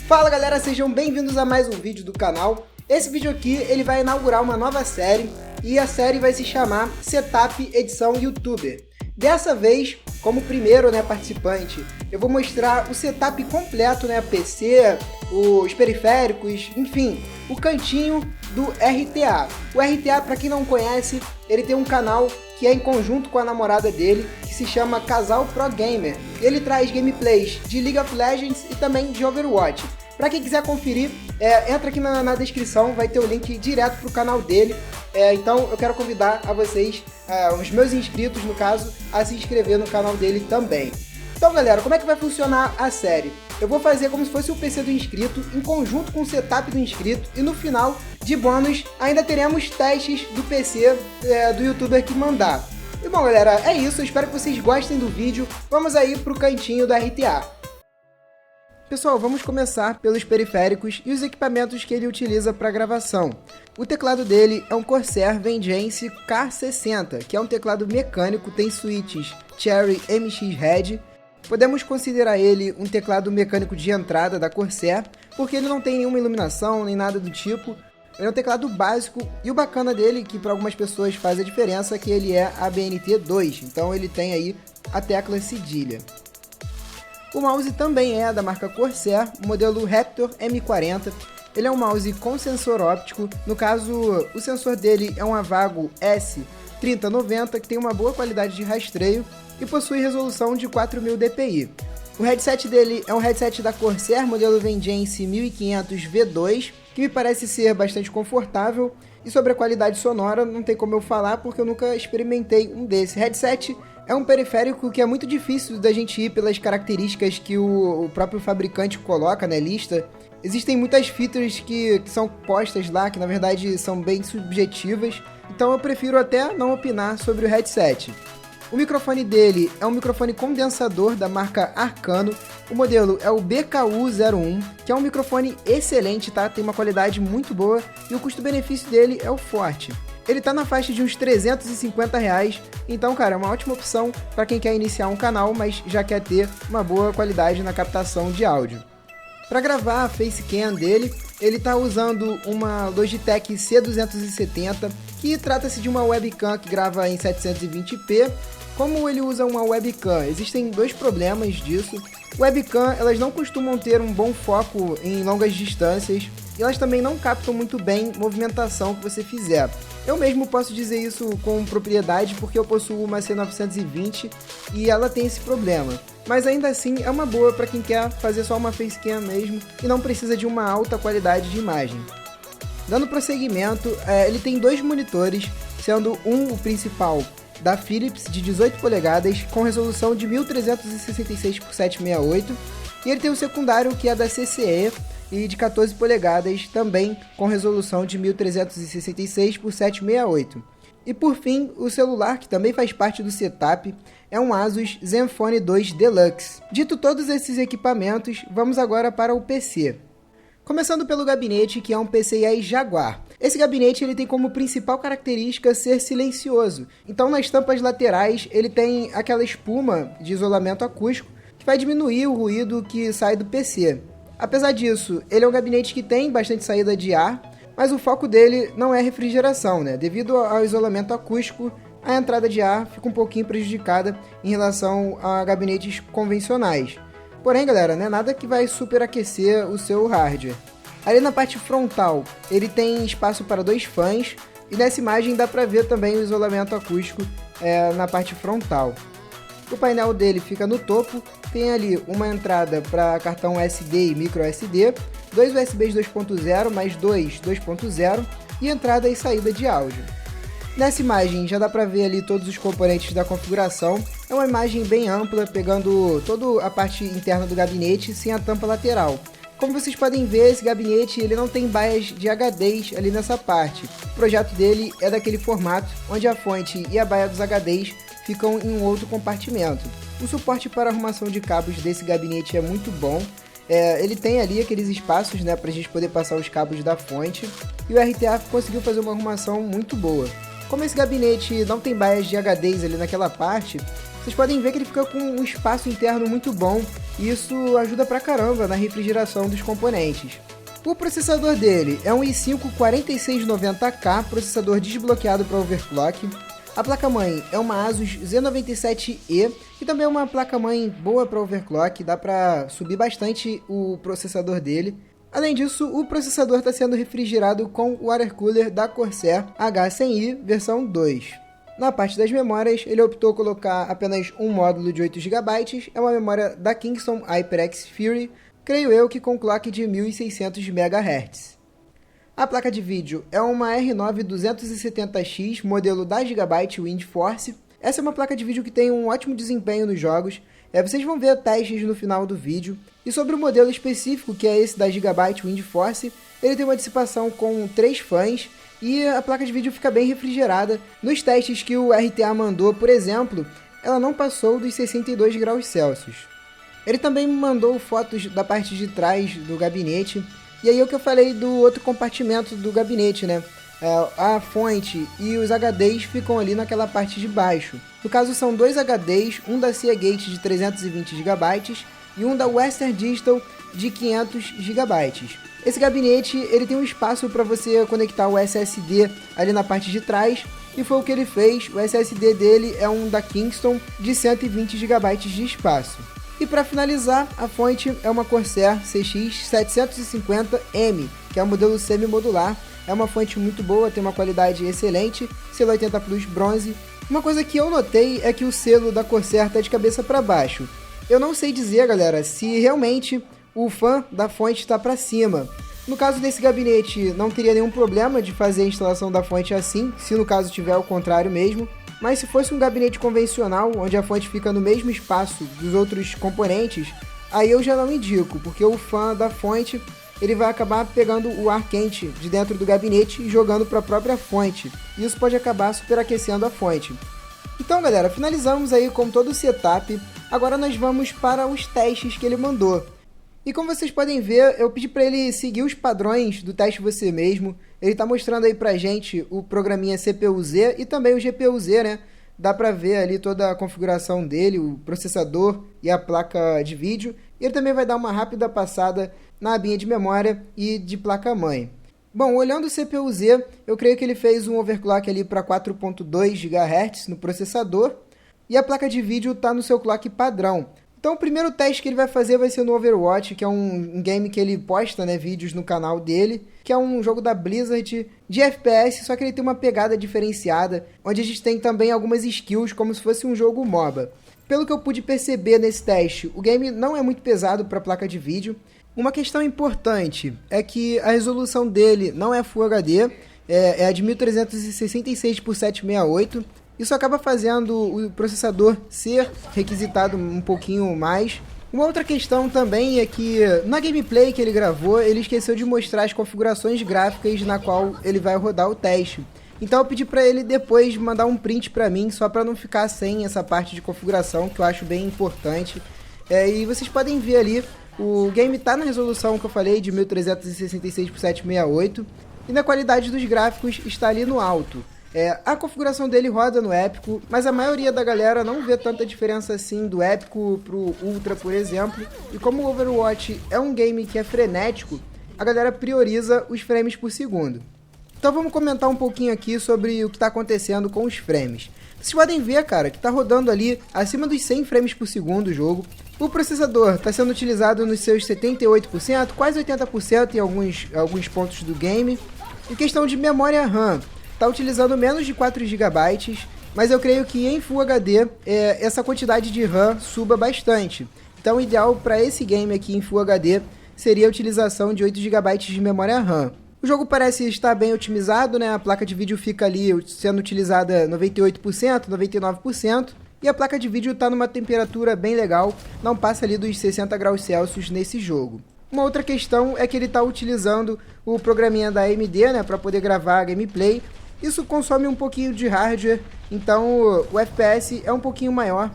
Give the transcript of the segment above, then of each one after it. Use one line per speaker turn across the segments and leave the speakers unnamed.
Fala galera, sejam bem-vindos a mais um vídeo do canal. Esse vídeo aqui ele vai inaugurar uma nova série e a série vai se chamar Setup Edição YouTuber. Dessa vez, como primeiro participante, eu vou mostrar o setup completo, PC, os periféricos, enfim, o cantinho do RTA. O RTA, para quem não conhece, ele tem um canal que é em conjunto com a namorada dele, que se chama Casal Pro Gamer. Ele traz gameplays de League of Legends e também de Overwatch. Para quem quiser conferir, entra aqui na descrição, vai ter o link direto para o canal dele. Então eu quero convidar a vocês, os meus inscritos no caso, a se inscrever no canal dele também. Então galera, como é que vai funcionar a série? Eu vou fazer como se fosse o PC do inscrito, em conjunto com o setup do inscrito, e no final, de bônus, ainda teremos testes do PC do youtuber que mandar. E bom galera, é isso, eu espero que vocês gostem do vídeo. Vamos aí pro cantinho do RTA. Pessoal, vamos começar pelos periféricos e os equipamentos que ele utiliza para gravação. O teclado dele é um Corsair Vengeance K60, que é um teclado mecânico, tem switches Cherry MX Red. Podemos considerar ele um teclado mecânico de entrada da Corsair, porque ele não tem nenhuma iluminação nem nada do tipo. Ele é um teclado básico e o bacana dele, que para algumas pessoas faz a diferença, é que ele é ABNT2, então ele tem aí a tecla cedilha. O mouse também é da marca Corsair, modelo Raptor M40. Ele é um mouse com sensor óptico, no caso o sensor dele é um Avago S3090, que tem uma boa qualidade de rastreio e possui resolução de 4000 dpi. O headset dele é um headset da Corsair, modelo Vengeance 1500 V2, que me parece ser bastante confortável, e sobre a qualidade sonora não tem como eu falar porque eu nunca experimentei um desse. Headset é um periférico que é muito difícil da gente ir pelas características que o próprio fabricante coloca na lista. Existem muitas features que são postas lá, que na verdade são bem subjetivas, então eu prefiro até não opinar sobre o headset. O microfone dele é um microfone condensador da marca Arcano, o modelo é o BKU01, que é um microfone excelente, tá? Tem uma qualidade muito boa e o custo-benefício dele é o forte. Ele tá na faixa de uns R$350, então cara, é uma ótima opção para quem quer iniciar um canal, mas já quer ter uma boa qualidade na captação de áudio. Para gravar a facecam dele, ele tá usando uma Logitech C270, que trata-se de uma webcam que grava em 720p. Como ele usa uma webcam, existem dois problemas disso. Webcam, elas não costumam ter um bom foco em longas distâncias, e elas também não captam muito bem a movimentação que você fizer. Eu mesmo posso dizer isso com propriedade porque eu possuo uma C920 e ela tem esse problema. Mas ainda assim é uma boa para quem quer fazer só uma facecam mesmo e não precisa de uma alta qualidade de imagem. Dando prosseguimento, ele tem dois monitores, sendo o principal da Philips de 18 polegadas com resolução de 1366 por 768 e ele tem o secundário que é da CCE e de 14 polegadas também com resolução de 1366 por 768. E por fim, o celular, que também faz parte do setup, é um Asus Zenfone 2 Deluxe. Dito todos esses equipamentos, vamos agora para o PC. Começando pelo gabinete, que é um PCI Jaguar. Esse gabinete ele tem como principal característica ser silencioso. Então nas tampas laterais ele tem aquela espuma de isolamento acústico que vai diminuir o ruído que sai do PC. Apesar disso, ele é um gabinete que tem bastante saída de ar, mas o foco dele não é refrigeração, Devido ao isolamento acústico, a entrada de ar fica um pouquinho prejudicada em relação a gabinetes convencionais. Porém, galera, não é nada que vai superaquecer o seu hardware. Ali na parte frontal, ele tem espaço para dois fãs, e nessa imagem dá para ver também o isolamento acústico na parte frontal. O painel dele fica no topo, tem ali uma entrada para cartão SD e micro SD, dois USBs 2.0 mais dois 2.0 e entrada e saída de áudio. Nessa imagem já dá para ver ali todos os componentes da configuração, é uma imagem bem ampla, pegando toda a parte interna do gabinete sem a tampa lateral. Como vocês podem ver, esse gabinete ele não tem baias de HDs ali nessa parte. O projeto dele é daquele formato, onde a fonte e a baia dos HDs ficam em um outro compartimento. O suporte para arrumação de cabos desse gabinete é muito bom. Ele tem ali aqueles espaços para a gente poder passar os cabos da fonte. E o RTA conseguiu fazer uma arrumação muito boa. Como esse gabinete não tem baias de HDs ali naquela parte, vocês podem ver que ele fica com um espaço interno muito bom, e isso ajuda pra caramba na refrigeração dos componentes. O processador dele é um i5 4690K, processador desbloqueado para overclock. A placa-mãe é uma Asus Z97E, que também é uma placa-mãe boa para overclock, dá para subir bastante o processador dele. Além disso, o processador está sendo refrigerado com o water cooler da Corsair H100i versão 2. Na parte das memórias, ele optou colocar apenas um módulo de 8 GB, é uma memória da Kingston HyperX Fury, creio eu que com clock de 1600 MHz. A placa de vídeo é uma R9 270X, modelo da Gigabyte Windforce. Essa é uma placa de vídeo que tem um ótimo desempenho nos jogos. Vocês vão ver testes no final do vídeo. E sobre o modelo específico, que é esse da Gigabyte Windforce, ele tem uma dissipação com 3 fãs e a placa de vídeo fica bem refrigerada. Nos testes que o RTA mandou, por exemplo, ela não passou dos 62 graus Celsius. Ele também me mandou fotos da parte de trás do gabinete. E aí é o que eu falei do outro compartimento do gabinete, né? A fonte e os HDs ficam ali naquela parte de baixo. No caso são 2 HDs, um da Seagate de 320 GB e um da Western Digital de 500 GB. Esse gabinete ele tem um espaço para você conectar o SSD ali na parte de trás, e foi o que ele fez. O SSD dele é um da Kingston de 120 GB de espaço. E para finalizar, a fonte é uma Corsair CX750M, que é um modelo semi-modular. É uma fonte muito boa, tem uma qualidade excelente, selo 80 Plus bronze. Uma coisa que eu notei é que o selo da Corsair está de cabeça para baixo. Eu não sei dizer, galera, se realmente o fã da fonte está para cima. No caso desse gabinete, não teria nenhum problema de fazer a instalação da fonte assim, se no caso tiver o contrário mesmo. Mas se fosse um gabinete convencional, onde a fonte fica no mesmo espaço dos outros componentes, aí eu já não indico, porque o fã da fonte ele vai acabar pegando o ar quente de dentro do gabinete e jogando para a própria fonte. E isso pode acabar superaquecendo a fonte. Então, galera, finalizamos aí com todo o setup. Agora nós vamos para os testes que ele mandou. E como vocês podem ver, eu pedi para ele seguir os padrões do teste você mesmo. Ele está mostrando aí pra gente o programinha CPU-Z e também o GPU-Z, né? Dá para ver ali toda a configuração dele, o processador e a placa de vídeo. E ele também vai dar uma rápida passada na abinha de memória e de placa-mãe. Bom, olhando o CPU-Z, eu creio que ele fez um overclock ali para 4.2 GHz no processador. E a placa de vídeo está no seu clock padrão. Então o primeiro teste que ele vai fazer vai ser no Overwatch, que é um game que ele posta, né, vídeos no canal dele, que é um jogo da Blizzard de FPS, só que ele tem uma pegada diferenciada, onde a gente tem também algumas skills como se fosse um jogo MOBA. Pelo que eu pude perceber nesse teste, o game não é muito pesado para a placa de vídeo. Uma questão importante é que a resolução dele não é Full HD, é a de 1366 por 768. Isso acaba fazendo o processador ser requisitado um pouquinho mais. Uma outra questão também é que na gameplay que ele gravou, ele esqueceu de mostrar as configurações gráficas na qual ele vai rodar o teste. Então eu pedi para ele depois mandar um print para mim, só para não ficar sem essa parte de configuração, que eu acho bem importante. E vocês podem ver ali, o game está na resolução que eu falei, de 1366 por 768, e na qualidade dos gráficos está ali no alto. A configuração dele roda no épico, mas a maioria da galera não vê tanta diferença assim do épico pro ultra, por exemplo. E como o Overwatch é um game que é frenético, a galera prioriza os frames por segundo. Então vamos comentar um pouquinho aqui sobre o que está acontecendo com os frames. Vocês podem ver, cara, que está rodando ali acima dos 100 frames por segundo o jogo. O processador está sendo utilizado nos seus 78%, quase 80% em alguns pontos do game. Em questão de memória RAM, está utilizando menos de 4 GB, mas eu creio que em Full HD essa quantidade de RAM suba bastante. Então o ideal para esse game aqui em Full HD seria a utilização de 8 GB de memória RAM. O jogo parece estar bem otimizado, né? A placa de vídeo fica ali sendo utilizada 98%, 99%, e a placa de vídeo está numa temperatura bem legal, não passa ali dos 60 graus Celsius nesse jogo. Uma outra questão é que ele está utilizando o programinha da AMD, né, para poder gravar a gameplay. Isso consome um pouquinho de hardware, então o FPS é um pouquinho maior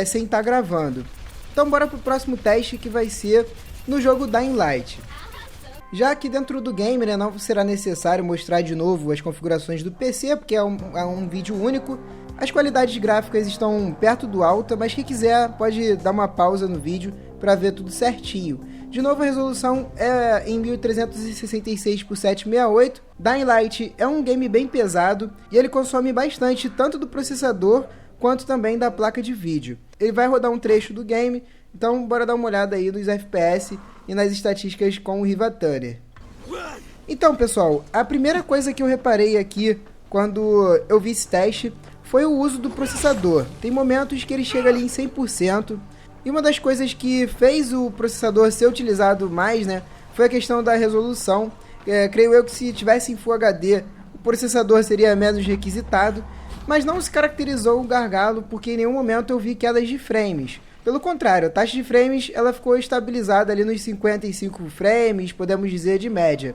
sem estar gravando. Então bora pro próximo teste, que vai ser no jogo Dying Light. Já que dentro do game, né, não será necessário mostrar de novo as configurações do PC, porque é um vídeo único. As qualidades gráficas estão perto do alta, mas quem quiser pode dar uma pausa no vídeo para ver tudo certinho. De novo, a resolução é em 1366 por 768. Dying Light é um game bem pesado e ele consome bastante tanto do processador quanto também da placa de vídeo. Ele vai rodar um trecho do game, então bora dar uma olhada aí nos FPS e nas estatísticas com o Riva-Tuner. Então, pessoal, a primeira coisa que eu reparei aqui quando eu vi esse teste foi o uso do processador. Tem momentos que ele chega ali em 100%. E uma das coisas que fez o processador ser utilizado mais, né, foi a questão da resolução. Creio eu que se tivesse em Full HD, o processador seria menos requisitado, mas não se caracterizou o gargalo porque em nenhum momento eu vi quedas de frames. Pelo contrário, a taxa de frames ela ficou estabilizada ali nos 55 frames, podemos dizer, de média.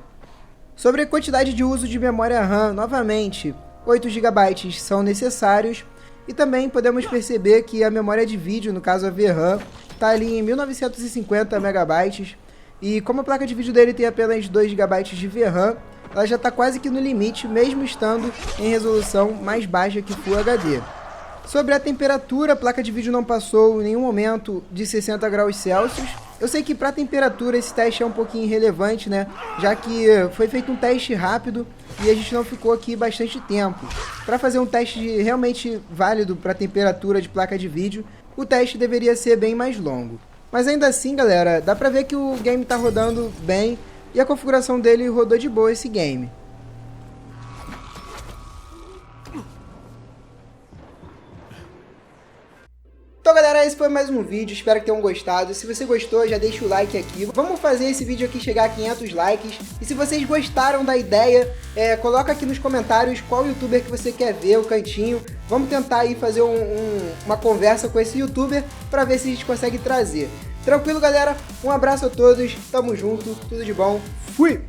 Sobre a quantidade de uso de memória RAM, novamente, 8 GB são necessários. E também podemos perceber que a memória de vídeo, no caso a VRAM, está ali em 1950 MB. E como a placa de vídeo dele tem apenas 2 GB de VRAM, ela já está quase que no limite, mesmo estando em resolução mais baixa que Full HD. Sobre a temperatura, a placa de vídeo não passou em nenhum momento de 60 graus Celsius. Eu sei que para a temperatura esse teste é um pouquinho irrelevante, né? Já que foi feito um teste rápido e a gente não ficou aqui bastante tempo. Para fazer um teste realmente válido para a temperatura de placa de vídeo, o teste deveria ser bem mais longo. Mas ainda assim, galera, dá para ver que o game está rodando bem e a configuração dele rodou de boa esse game. Então, galera, esse foi mais um vídeo, espero que tenham gostado. Se você gostou, já deixa o like aqui. Vamos fazer esse vídeo aqui chegar a 500 likes. E se vocês gostaram da ideia, coloca aqui nos comentários qual youtuber que você quer ver, o cantinho. Vamos tentar aí fazer uma conversa com esse youtuber para ver se a gente consegue trazer. Tranquilo, galera? Um abraço a todos, tamo junto, tudo de bom, fui!